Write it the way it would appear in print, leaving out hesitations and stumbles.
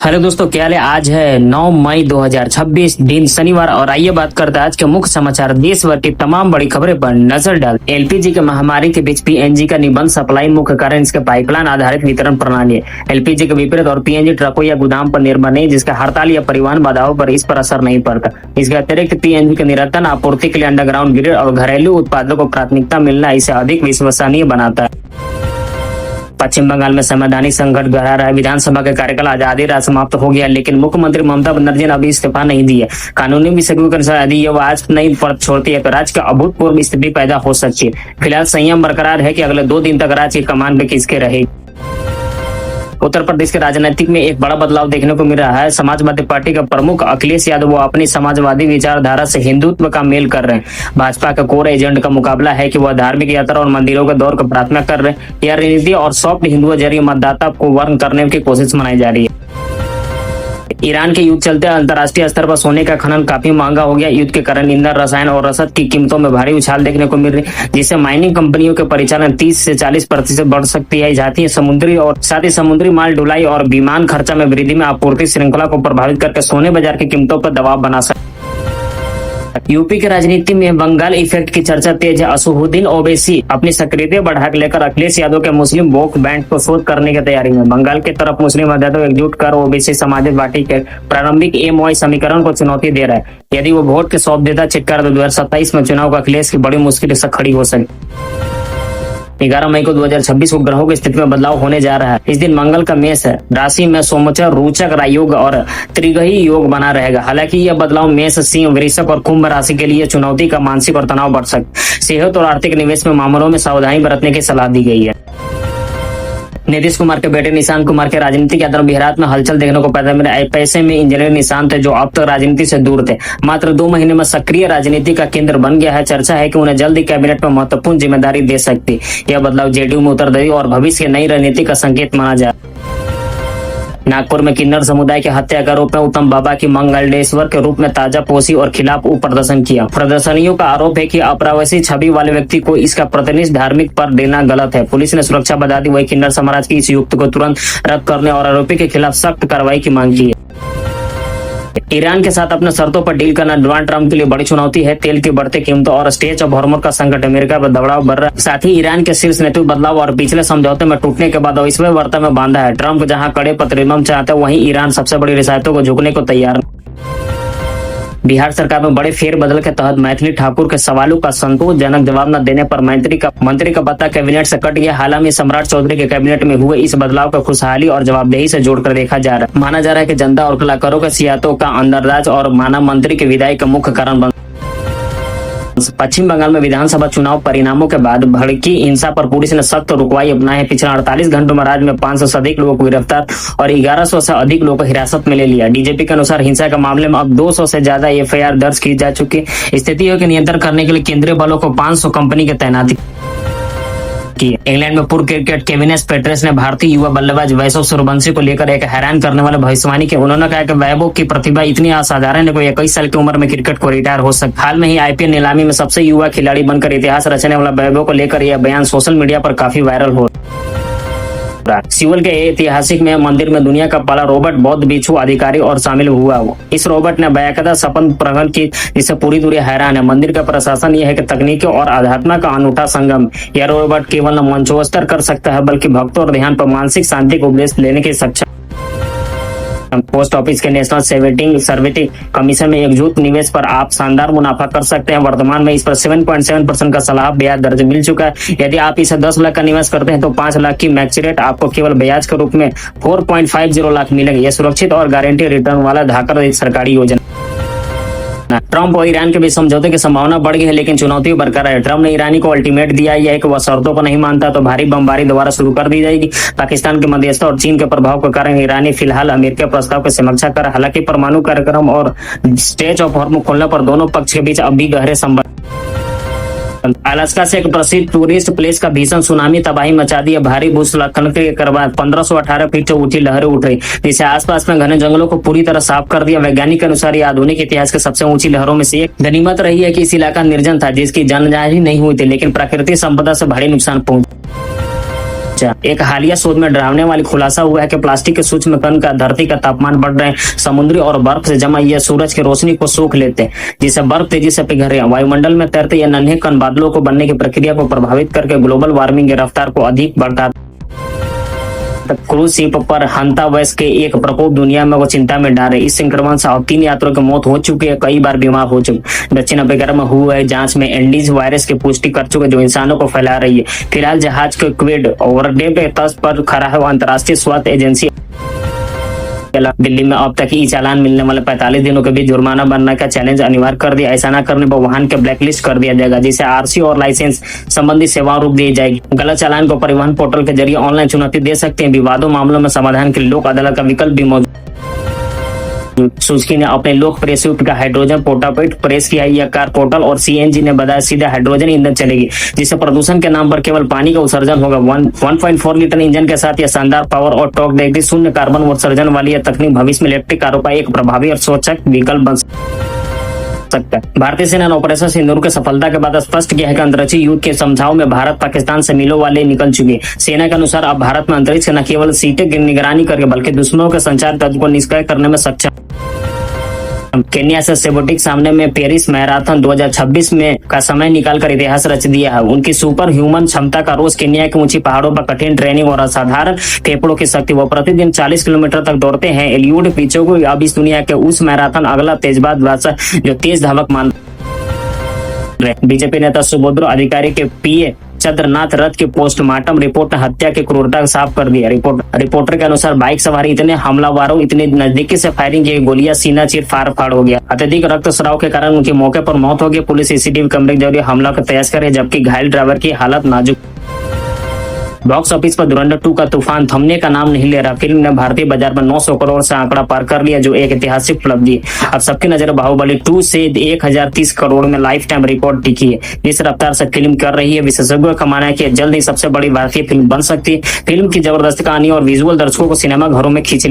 Hello दोस्तों, क्या हाल है। आज है 9 मई 2026 दिन शनिवार और आइए बात करते हैं आज के मुख्य समाचार। देश भर की तमाम बड़ी खबरें पर नजर डाल। एलपीजी के महामारी के बीच पीएनजी का निबंध सप्लाई मुख्य कारण इसके पाइपलाइन आधारित वितरण प्रणाली है। एलपीजी के विपरीत और पीएनजी ट्रकों या गोदाम पर निर्भर नहीं, जिसका हड़ताल या परिवहन बाधाओं पर इस पर असर नहीं पड़ता। इसके अतिरिक्त पीएनजी के निरंतर आपूर्ति के लिए अंडरग्राउंड ग्रिड और घरेलू उत्पादों को प्राथमिकता मिलना इसे अधिक विश्वसनीय बनाता है। पश्चिम बंगाल में संवैधानिक संकट गहरा रहा है। विधानसभा का कार्यकाल आजादी रात समाप्त हो गया, लेकिन मुख्यमंत्री ममता बनर्जी ने अभी इस्तीफा नहीं दिया। कानूनी विशेषज्ञों के अनुसार यदि ये आज नहीं पद छोड़ती है तो राज्य का अभूतपूर्व स्थिति पैदा हो सकती है। फिलहाल संयम बरकरार है कि अगले 2 दिन तक राज्य की कमान पे किसके रहेगी। उत्तर प्रदेश के राजनीतिक में एक बड़ा बदलाव देखने को मिल रहा है। समाजवादी पार्टी के प्रमुख अखिलेश यादव वो अपनी समाजवादी विचारधारा से हिंदुत्व का मेल कर रहे हैं। भाजपा का कोर एजेंट का मुकाबला है कि वह धार्मिक यात्रा और मंदिरों के दौर को प्राथमिकता कर रहे हैं। यह रणनीति और सॉफ्ट हिंदुओं जरिए मतदाता को वर्ण करने की कोशिश मनाई जा रही है। ईरान के युद्ध चलते अंतर्राष्ट्रीय स्तर पर सोने का खनन काफी महंगा हो गया। युद्ध के कारण ईंधन, रसायन और रसद की कीमतों में भारी उछाल देखने को मिल रही है, जिससे माइनिंग कंपनियों के परिचालन 30 से 40% बढ़ सकती है। साथ ही समुद्री माल ढुलाई और विमान खर्चा में वृद्धि में आपूर्ति श्रृंखला को प्रभावित करके सोने बाजार की कीमतों पर दबाव बना सकती है। यूपी की राजनीति में बंगाल इफेक्ट की चर्चा तेज है। असुद्दीन ओवैसी अपनी सक्रियता बढ़ा लेकर अखिलेश यादव के मुस्लिम वोट बैंक को शोध करने की तैयारी में। बंगाल की तरफ मुस्लिम अध्यक्ष एकजुट कर ओवैसी समाजवादी पार्टी के प्रारंभिक एमओआई समीकरण को चुनौती दे रहा है। यदि वो वोट के सौंप देता चिटकार तो 2027 में चुनाव का अखिलेश की बड़ी मुश्किल से खड़ी हो सकती। 11 मई को 2026 को ग्रहों की स्थिति में बदलाव होने जा रहा है। इस दिन मंगल का मेष राशि में सोमचर, रोचक योग और त्रिग्रही योग बना रहेगा। हालांकि यह बदलाव मेष, सिंह, वृषभ और कुंभ राशि के लिए चुनौती का मानसिक और तनाव बढ़ सकता है। सेहत और आर्थिक निवेश में मामलों में सावधानी बरतने की सलाह दी गई है। नीतीश कुमार के बेटे निशांत कुमार के राजनीतिक यात्रा बिहार में हलचल देखने को पैदा मिला। पैसे में इंजीनियर निशांत थे, जो अब तक राजनीति से दूर थे, मात्र 2 महीने में सक्रिय राजनीति का केंद्र बन गया है। चर्चा है कि उन्हें जल्दी कैबिनेट में महत्वपूर्ण जिम्मेदारी दे सकती। यह बदलाव जेडीयू में उत्तरदायी और भविष्य की नई रणनीति का संकेत माना जा। नागपुर में किन्नर समुदाय की हत्या के आरोप में उत्तम बाबा की मंगलडेश्वर के रूप में ताजा पोशी और खिलाफ प्रदर्शन किया। प्रदर्शनियों का आरोप है कि अप्रवासी छवि वाले व्यक्ति को इसका प्रतिनिधि धार्मिक पर देना गलत है। पुलिस ने सुरक्षा बढ़ा दी। वही किन्नर समाज की इस युक्त को तुरंत रद्द करने और आरोपी के खिलाफ सख्त कार्रवाई की मांग की है। ईरान के साथ अपने शर्तों पर डील करना डोनाल्ड ट्रंप के लिए बड़ी चुनौती है। तेल की बढ़ती कीमतों और स्ट्रेच ऑफ हॉर्मोज का संकट अमेरिका पर दबाव बढ़ रहा है। साथ ही ईरान के शीर्ष नेतृत्व बदलाव और पिछले समझौते में टूटने के बाद इसमें वार्ता में बांधा है। ट्रंप जहां कड़े प्रतिबंध चाहते हैं, वहीं ईरान सबसे बड़ी रियायतों को झुकने को तैयार। बिहार सरकार में बड़े फेरबदल के तहत मैथिली ठाकुर के सवालों का संतोषजनक जवाब न देने पर मंत्री का पत्ता कैबिनेट से कट गया। हालांकि सम्राट चौधरी के कैबिनेट में हुए इस बदलाव को खुशहाली और जवाबदेही से जोड़कर देखा जा रहा है। माना जा रहा है कि जनता और कलाकारों के सियासतों का अंदरराज और मानव मंत्री की विदाई का मुख्य कारण बन। पश्चिम बंगाल में विधानसभा चुनाव परिणामों के बाद भड़की हिंसा पर पुलिस ने सख्त रुकवाई अपनाई है। पिछले 48 घंटों में राज्य में 500 से अधिक लोगों को गिरफ्तार और 1100 से अधिक लोगों को हिरासत में ले लिया। डीजीपी के अनुसार हिंसा के मामले में अब 200 से ज्यादा एफआईआर दर्ज की जा चुकी है। स्थितियों के नियंत्रण करने के लिए केंद्रीय बलों को 500 कंपनी की तैनाती की। इंग्लैंड में पूर्व क्रिकेट केविन पेट्रेस ने भारतीय युवा बल्लेबाज वैभव सूर्यवंशी को लेकर एक हैरान करने वाले भविष्यवाणी की। उन्होंने कहा कि वैभव की प्रतिभा इतनी असाधारण है कि 21 साल की उम्र में क्रिकेट को रिटायर हो सकता। हाल में ही आईपीएल नीलामी में सबसे युवा खिलाड़ी बनकर इतिहास रचने वाला वैभव को लेकर यह बयान सोशल मीडिया पर काफी वायरल हो। सिवल के ऐतिहासिक में मंदिर में दुनिया का पहला रोबोट बौद्ध भिक्षु अधिकारी और शामिल हुआ। इस रोबोट ने बाकायदा सपन प्रकट की, जिससे पूरी दुनिया हैरान है। मंदिर का प्रशासन यह है कि तकनीकी और आध्यात्म का अनूठा संगम। यह रोबोट केवल मंचोस्तर कर सकता है, बल्कि भक्तों और ध्यान पर मानसिक शांति को उपदेश लेने की सक्षम। पोस्ट ऑफिस के नेशनल सेविंग सर्विस कमीशन में एकजुट निवेश पर आप शानदार मुनाफा कर सकते हैं। वर्तमान में इस पर 7.7% का सलाह ब्याज दर मिल चुका है। यदि आप इसे 10 लाख का निवेश करते हैं तो 5 लाख की मैच्योर रेट आपको केवल ब्याज के रूप में 4.50 लाख मिलेंगे। यह सुरक्षित और गारंटी रिटर्न वाला धाकर सरकारी योजना। ट्रंप और ईरान के बीच समझौते की संभावना बढ़ गई है, लेकिन चुनौती बरकरार है। ट्रंप ने ईरानी को अल्टीमेट दिया है कि वह शर्तों को नहीं मानता तो भारी बमबारी दोबारा शुरू कर दी जाएगी। पाकिस्तान की मध्यस्थता और चीन के प्रभाव के कारण ईरानी फिलहाल अमेरिकी प्रस्ताव की समीक्षा कर। हालांकि परमाणु कार्यक्रम और स्ट्रेच ऑफ हॉर्मोज खोलने पर दोनों पक्ष के बीच अब भी गहरे संबंध। अलास्का से एक प्रसिद्ध टूरिस्ट प्लेस का भीषण सुनामी तबाही मचा दी है। भारी भूस्खलन के बाद 1518 फीट से ऊंची लहरें उठ रही, जिससे आसपास में घने जंगलों को पूरी तरह साफ कर दिया। वैज्ञानिक के अनुसार यह आधुनिक इतिहास के सबसे ऊंची लहरों में से एक। गनीमत रही है कि इस इलाका निर्जन था, जिसकी जानकारी नहीं हुई थी, लेकिन प्राकृतिक संपदा से भारी नुकसान पहुंचा। एक हालिया शोध में डरावने वाली खुलासा हुआ है कि प्लास्टिक के सूक्ष्म कण का धरती का तापमान बढ़ रहे हैं। समुद्री और बर्फ से जमा यह सूरज की रोशनी को सोख लेते हैं, जिससे बर्फ तेजी से पिघल रही है। वायुमंडल में तैरते यह नन्हे कण बादलों को बनने की प्रक्रिया को प्रभावित करके ग्लोबल वार्मिंग की रफ्तार को अधिक बढ़ा। क्रूज शिप पर हंता वायरस के एक प्रकोप दुनिया में वो चिंता में डाले। इस संक्रमण से अब 3 यात्रियों की मौत हो चुकी है, कई बार बीमार हो चुके। दक्षिण अफ्रीका में हुए जांच में एंडीज वायरस की पुष्टि कर चुके, जो इंसानों को फैला रही है। फिलहाल जहाज के क्वेड ओवरडे पे तर्ज पर खड़ा है। अंतर्राष्ट्रीय स्वास्थ्य एजेंसी दिल्ली में अब तक ई चालान मिलने वाले 45 दिनों के बीच जुर्माना बनने का चैलेंज अनिवार्य कर दिया। ऐसा न करने पर वाहन के ब्लैकलिस्ट कर दिया जाएगा, जिसे आरसी और लाइसेंस संबंधी सेवाओं रोक दी जाएगी। गलत चालान को परिवहन पोर्टल के जरिए ऑनलाइन चुनौती दे सकते हैं। विवादों मामलों में समाधान के लिए लोक अदालत का विकल्प भी मौजूद। सुजुकी ने अपने लोकप्रिय स्विफ्ट का हाइड्रोजन पोर्टापेट प्रेस किया। यह कार पोर्टल और सीएनजी ने बताया सीधा हाइड्रोजन ईंधन चलेगी, जिससे प्रदूषण के नाम पर केवल पानी का उत्सर्जन होगा। 1.4 लीटर इंजन के साथ यह शानदार पावर और टॉर्क देगी। शून्य कार्बन उत्सर्जन वाली यह तकनीक भविष्य में इलेक्ट्रिक कारों का एक प्रभावी और स्वच्छ विकल्प बन सकता है। भारतीय सेना ने ऑपरेशन सिंदूर की सफलता के बाद स्पष्ट किया है कि अंतरिक्ष युद्ध के समझाओ में भारत पाकिस्तान से मीलों वाले निकल चुके। सेना के अनुसार अब भारत में अंतरिक्ष न केवल सीटें की निगरानी करके बल्कि दुश्मनों के संचार तंत्र को निष्क्रिय करने में सक्षम। केन्या से सेबोटिक सामने में पेरिस मैराथन 2026 में का समय निकालकर इतिहास रच दिया है। उनकी सुपर ह्यूमन क्षमता का रोज केन्या के ऊंची पहाड़ों पर कठिन ट्रेनिंग और असाधारण फेफड़ों की शक्ति। वो प्रतिदिन 40 किलोमीटर तक दौड़ते हैं। एलियड पिचो को अब इस दुनिया के उस मैराथन अगला तेजबाज बादशाह जो तेज धावक मान। बीजेपी नेता सुभद्रा अधिकारी के पीए चंद्रनाथ रथ की पोस्टमार्टम रिपोर्ट ने हत्या की क्रूरता साफ कर दिया। रिपोर्टर के अनुसार बाइक सवारी इतने हमलावरों इतने नजदीकी से फायरिंग की गोलियां सीना चीर फाड़ हो गया। अत्यधिक रक्तस्राव के कारण उनकी मौके पर मौत हो गई। पुलिस सीसीटीवी कैमरे के जरिए हमला का तलाश कर रही है, जबकि घायल ड्राइवर की हालत नाजुक। बॉक्स ऑफिस पर धुरंधर 2 का तूफान थमने का नाम नहीं ले रहा। फिल्म ने भारतीय बाजार में 900 करोड़ से आंकड़ा पार कर लिया, जो एक ऐतिहासिक उपलब्धि है। अब सबकी नजर बाहुबली 2 से 1030 करोड़ में लाइफ टाइम रिकॉर्ड टिकी है। इस रफ्तार से फिल्म कर रही है। विशेषज्ञों का मानना है कि जल्द ही सबसे बड़ी भारतीय फिल्म बन सकती है। फिल्म की जबरदस्त कहानी और विजुअल दर्शकों को सिनेमा घरों में खींच